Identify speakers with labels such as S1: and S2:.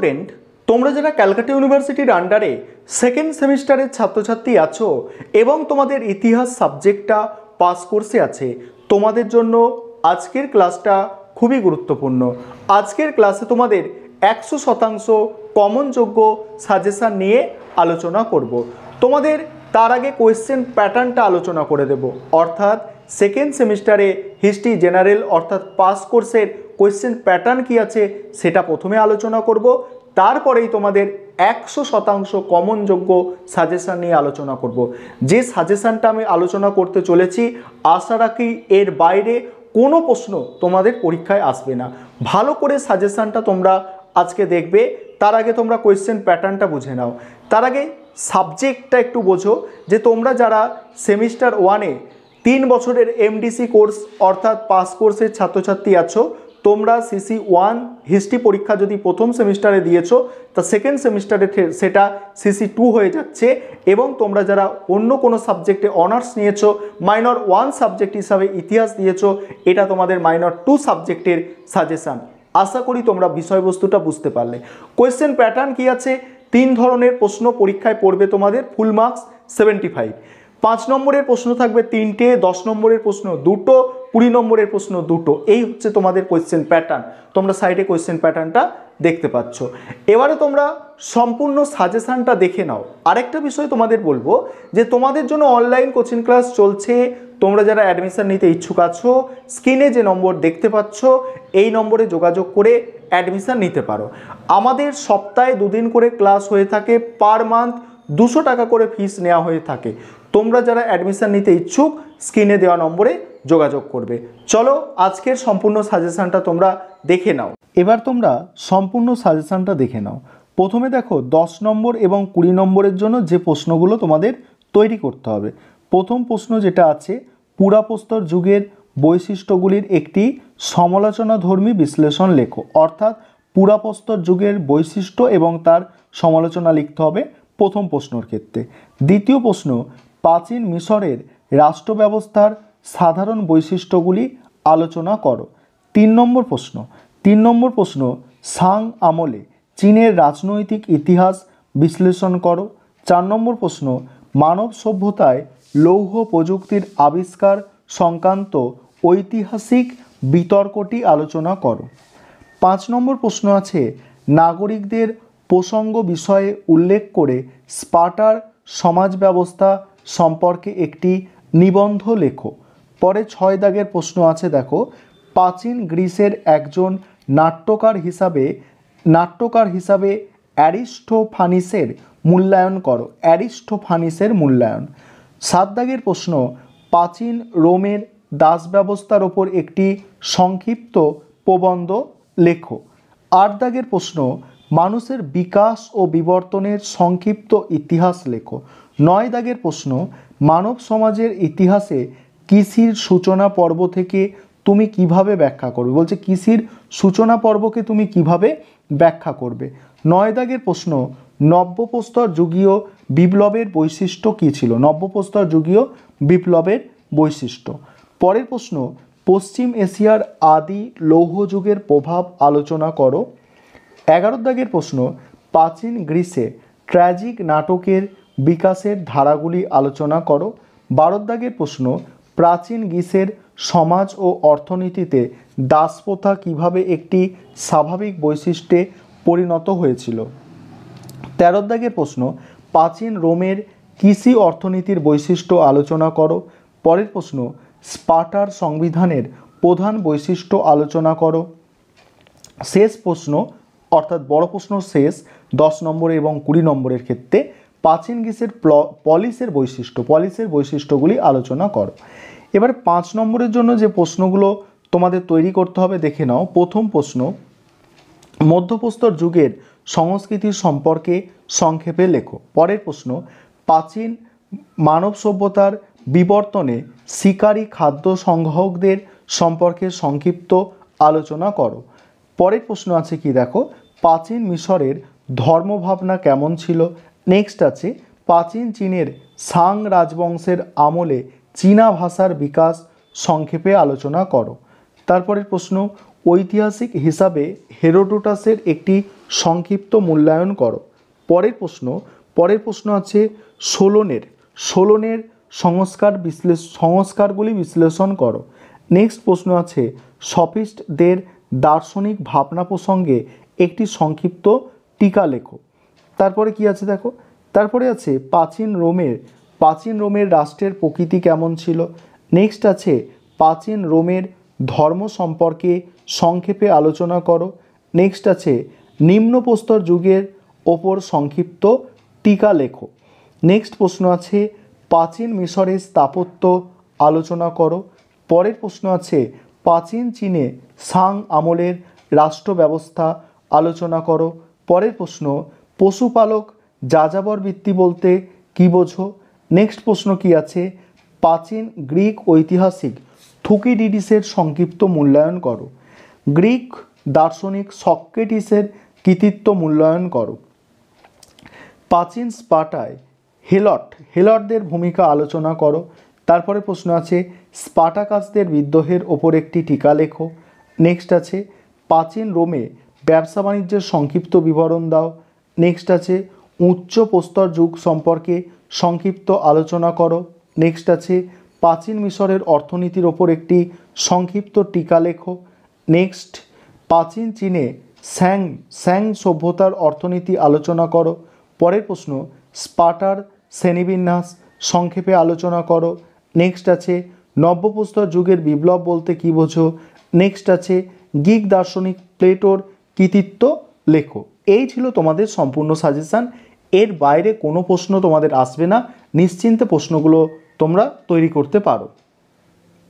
S1: Student, তোমরা যারা ক্যালকাটা ইউনিভার্সিটির আন্ডারে সেকেন্ড সেমিস্টারের ছাত্রছাত্রী আছো এবং তোমাদের ইতিহাস সাবজেক্টটা পাস কোর্সে আছে, তোমাদের জন্য আজকের ক্লাসটা খুবই গুরুত্বপূর্ণ। আজকের ক্লাসে তোমাদের 100% কমনযোগ্য সাজেশান নিয়ে আলোচনা করব। তোমাদের তার আগে কোয়েশ্চেন প্যাটার্নটা আলোচনা করে দেব, অর্থাৎ সেকেন্ড সেমিস্টারে হিস্ট্রি জেনারেল অর্থাৎ পাস কোর্সের কোয়েশ্চেন প্যাটার্ন কী আছে সেটা প্রথমে আলোচনা করব, তারপরেই তোমাদের 100% কমনযোগ্য সাজেশান নিয়ে আলোচনা করব। যে সাজেশানটা আমি আলোচনা করতে চলেছি, আশা রাখি এর বাইরে কোনো প্রশ্ন তোমাদের পরীক্ষায় আসবে না। ভালো করে সাজেশানটা তোমরা আজকে দেখবে। তার আগে তোমরা কোয়েশ্চেন প্যাটার্নটা বুঝে নাও। তার আগে সাবজেক্টটা একটু বোঝো যে তোমরা যারা সেমিস্টার 1-এ 3 বছরের এমডিসি কোর্স অর্থাৎ পাস কোর্সের ছাত্রছাত্রী আছো, তোমরা সিসি 1 হিস্ট্রি পরীক্ষা যদি প্রথম সেমিস্টারে দিয়েছো, তা সেকেন্ড সেমিস্টারে সেটা সিসি 2 হয়ে যাচ্ছে। এবং তোমরা যারা অন্য কোনো সাবজেক্টে অনার্স নিয়েছো, মাইনর 1 সাবজেক্ট হিসাবে ইতিহাস দিয়েছো, এটা তোমাদের মাইনর 2 সাবজেক্টের সাজেশান। আশা করি তোমরা বিষয়বস্তুটা বুঝতে পারলে। কোয়েশ্চেন প্যাটার্ন কি আছে? 3 ধরনের প্রশ্ন পরীক্ষায় পড়বে তোমাদের, ফুল মার্কস 75। 5 নম্বরের প্রশ্ন থাকবে 3টে, 10 নম্বরের প্রশ্ন 2টো, 20 নম্বরের প্রশ্ন 2টো। এই হচ্ছে তোমাদের কোয়েশ্চেন প্যাটার্ন। তোমরা সাইডে কোয়েশ্চেন প্যাটার্নটা দেখতে পাচ্ছ। এবারে তোমরা সম্পূর্ণ সাজেশানটা দেখে নাও। আরেকটা বিষয় তোমাদের বলবো যে তোমাদের জন্য অনলাইন কোচিং ক্লাস চলছে। তোমরা যারা অ্যাডমিশন নিতে ইচ্ছুক আছো, স্ক্রিনে যে নম্বর দেখতে পাচ্ছ এই নম্বরে যোগাযোগ করে অ্যাডমিশন নিতে পারো। আমাদের সপ্তাহে 2 দিন করে ক্লাস হয়ে থাকে, পার মান্থ 200 টাকা করে ফিস নেওয়া হয়ে থাকে। তোমরা যারা অ্যাডমিশন নিতে ইচ্ছুক স্ক্রিনে দেওয়া নম্বরে যোগাযোগ করবে। চলো আজকের সম্পূর্ণ সাজেশানটা তোমরা দেখে নাও। এবার তোমরা সম্পূর্ণ সাজেশানটা দেখে নাও। প্রথমে দেখো 10 নম্বর এবং 20 নম্বরের জন্য যে প্রশ্নগুলো তোমাদের তৈরি করতে হবে। প্রথম প্রশ্ন যেটা আছে, পুরাপ্রস্তর যুগের বৈশিষ্ট্যগুলির একটি সমালোচনাধর্মী বিশ্লেষণ লেখো। অর্থাৎ পুরাপ্রস্তর যুগের বৈশিষ্ট্য এবং তার সমালোচনা লিখতে হবে প্রথম প্রশ্নর ক্ষেত্রে। দ্বিতীয় প্রশ্ন, প্রাচীন মিশরের রাষ্ট্র ব্যবস্থার সাধারণ বৈশিষ্ট্যগুলি আলোচনা করো। 3 নম্বর প্রশ্ন, সাং আমলে চীনের রাজনৈতিক ইতিহাস বিশ্লেষণ করো। 4 নম্বর প্রশ্ন, মানব সভ্যতায় লৌহ প্রযুক্তির আবিষ্কার সংক্রান্ত ঐতিহাসিক বিতর্কটি আলোচনা করো। 5 নম্বর প্রশ্ন আছে, নাগরিকদের প্রসঙ্গ বিষয়ে উল্লেখ করে স্পার্টার সমাজ ব্যবস্থা সম্পর্কে একটি নিবন্ধ লেখো। পরে 6 দাগের প্রশ্ন আছে, দেখো, প্রাচীন গ্রিসের একজন নাট্যকার হিসাবে অ্যারিস্টোফানিসের মূল্যায়ন করো। 7 দাগের প্রশ্ন, প্রাচীন রোমের দাস ব্যবস্থার ওপর একটি সংক্ষিপ্ত প্রবন্ধ লেখো। 8 দাগের প্রশ্ন, মানুষের বিকাশ ও বিবর্তনের সংক্ষিপ্ত ইতিহাস লেখো। 9 দাগের প্রশ্ন, মানব সমাজের ইতিহাসে কৃষির সূচনা পর্ব থেকে তুমি কিভাবে ব্যাখ্যা করবে। বলছে কৃষির সূচনা পর্বকে তুমি কিভাবে ব্যাখ্যা করবে। 9 দাগের প্রশ্ন, নব্যপ্রস্তর যুগীয় বিপ্লবের বৈশিষ্ট্য কী ছিল। নব্যপ্রস্তর যুগীয় বিপ্লবের বৈশিষ্ট্য। পরের প্রশ্ন, পশ্চিম এশিয়ার আদি লৌহ যুগের প্রভাব আলোচনা করো। 11 দাগের প্রশ্ন, প্রাচীন গ্রিসে ট্র্যাজিক নাটকের বিকাশের ধারাগুলি আলোচনা করো। 12 দাগের প্রশ্ন, প্রাচীন গ্রিসের সমাজ ও অর্থনীতিতে দাসপ্রথা কীভাবে একটি স্বাভাবিক বৈশিষ্ট্যে পরিণত হয়েছিল। 13 দাগের প্রশ্ন, প্রাচীন রোমের কৃষি অর্থনীতির বৈশিষ্ট্য আলোচনা করো। পরের প্রশ্ন, স্পার্টার সংবিধানের প্রধান বৈশিষ্ট্য আলোচনা করো। শেষ প্রশ্ন অর্থাৎ বড় প্রশ্ন শেষ 10 নম্বর এবং 20 নম্বরের ক্ষেত্রে, প্রাচীন গ্রিসের পলিসের বৈশিষ্ট্যগুলি আলোচনা করো। এবার 5 নম্বরের জন্য যে প্রশ্নগুলো তোমাদের তৈরি করতে হবে দেখে নাও। প্রথম প্রশ্ন, মধ্যপ্রস্তর যুগের সংস্কৃতির সম্পর্কে সংক্ষেপে লেখো। পরের প্রশ্ন, প্রাচীন মানব সভ্যতার বিবর্তনে শিকারী খাদ্য সংগ্রাহকদের সম্পর্কে সংক্ষিপ্ত আলোচনা করো। পরের প্রশ্ন আছে কি, দেখো, প্রাচীন মিশরের ধর্মভাবনা কেমন ছিল। নেক্সট আছে, প্রাচীন চীনের সাং রাজবংশের আমলে চীনা ভাষার বিকাশ সংক্ষেপে আলোচনা করো। তারপরের প্রশ্ন, ঐতিহাসিক হিসাবে হেরোডোটাসের একটি সংক্ষিপ্ত মূল্যায়ন করো। পরের প্রশ্ন আছে সোলনের সংস্কারগুলি বিশ্লেষণ করো। নেক্সট প্রশ্ন আছে সফিস্টদের দার্শনিক ভাবনা প্রসঙ্গে একটি সংক্ষিপ্ত টিকা লেখো। তারপরে কি আছে দেখো, তারপরে আছে প্রাচীন রোমের রাষ্ট্রের প্রকৃতি কেমন ছিল। নেক্সট আছে প্রাচীন রোমের ধর্ম সম্পর্কে সংক্ষেপে আলোচনা করো। নেক্সট আছে নিম্নপ্রস্তর যুগের ওপর সংক্ষিপ্ত টিকা লেখো। নেক্সট প্রশ্ন আছে প্রাচীন মিশরের স্থাপত্য আলোচনা করো। পরের প্রশ্ন আছে প্রাচীন চীনে সাং আমলের রাষ্ট্র ব্যবস্থা আলোচনা করো। পরের প্রশ্ন পশুপালক যাযাবর বৃত্তি বলতে কী বোঝো। নেক্সট প্রশ্ন কি আছে প্রাচীন গ্রিক ঐতিহাসিক থুকিডিডিসের সংক্ষিপ্ত মূল্যায়ন করো। গ্রিক দার্শনিক সক্রেটিসের কৃতিত্ব মূল্যায়ন করো। প্রাচীন স্পার্টায় হেলটদের ভূমিকা আলোচনা করো। তারপরে প্রশ্ন আছে স্পার্টাকাসদের বিদ্রোহের ওপর একটি টিকা লেখো। নেক্সট আছে প্রাচীন রোমে ব্যবসা বাণিজ্যের সংক্ষিপ্ত বিবরণ দাও। নেক্সট আছে উচ্চ প্রস্তর যুগ সম্পর্কে সংক্ষিপ্ত আলোচনা করো। নেক্সট আছে প্রাচীন মিশরের অর্থনীতির ওপর একটি সংক্ষিপ্ত টিকা লেখো। নেক্সট প্রাচীন চীনে স্যাং সভ্যতার অর্থনীতি আলোচনা করো। পরের প্রশ্ন স্পার্টার শ্রেণীবিন্যাস সংক্ষেপে আলোচনা করো। নেক্সট আছে নব্যপ্রস্তর যুগের বিপ্লব বলতে কী বোঝো। নেক্সট আছে গ্রিক দার্শনিক প্লেটোর কৃতিত্ব লেখো। এই ছিল তোমাদের সম্পূর্ণ সাজেশান। এর বাইরে কোনো প্রশ্ন তোমাদের আসবে না, নিশ্চিন্তে প্রশ্নগুলো তোমরা তৈরি করতে পারো।